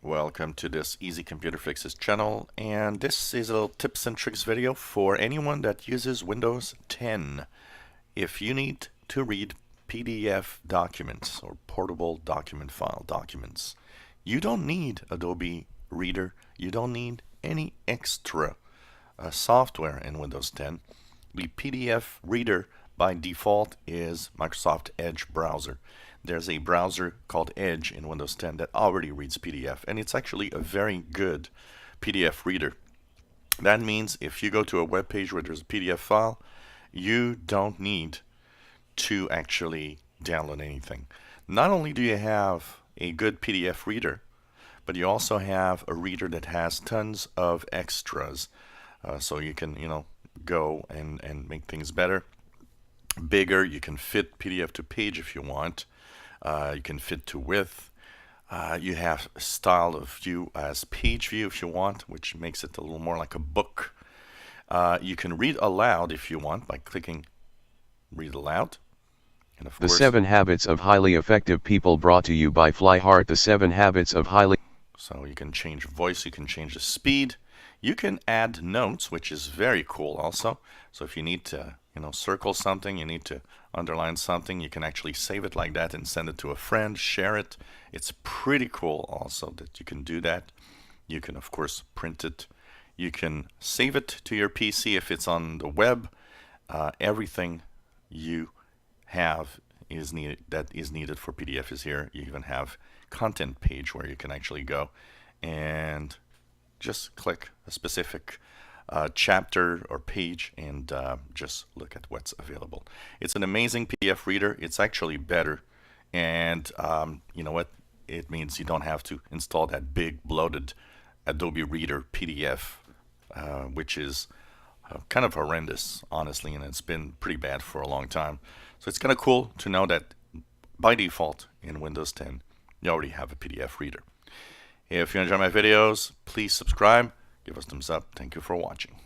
Welcome to this Easy Computer Fixes channel, and this is a little tips and tricks video for anyone that uses Windows 10. If you need to read PDF documents or portable document file documents, you don't need Adobe Reader. You don't need any extra software in Windows 10. The PDF reader by default is Microsoft Edge browser. There's a browser called Edge in Windows 10 that already reads PDF, and it's actually a very good PDF reader. That means if you go to a web page where there's a PDF file, you don't need to actually download anything. Not only do you have a good PDF reader, but you also have a reader that has tons of extras. So you can, go and make things better, bigger. You can fit PDF to page if you want. You can fit to width. You have style of view as page view if you want, which makes it a little more like a book. You can read aloud if you want by clicking read aloud. And of course, 7 Habits of Highly Effective People, brought to you by Flyhard. The 7 Habits of Highly... So you can change voice, you can change the speed. You can add notes, which is very cool also. So if you need to, circle something, you need to underline something, you can actually save it like that and send it to a friend, share it. It's pretty cool also that you can do that. You can, of course, print it. You can save it to your PC if it's on the web. Everything you have is needed that is needed for PDF is here. You even have content page where you can actually go and just click a specific chapter or page and just look at what's available. It's an amazing PDF reader. It's actually better, and you know what? It means you don't have to install that big bloated Adobe Reader PDF, which is kind of horrendous, honestly, and it's been pretty bad for a long time. So it's kind of cool to know that by default in Windows 10, you already have a PDF reader. If you enjoy my videos, please subscribe, give us a thumbs up. Thank you for watching.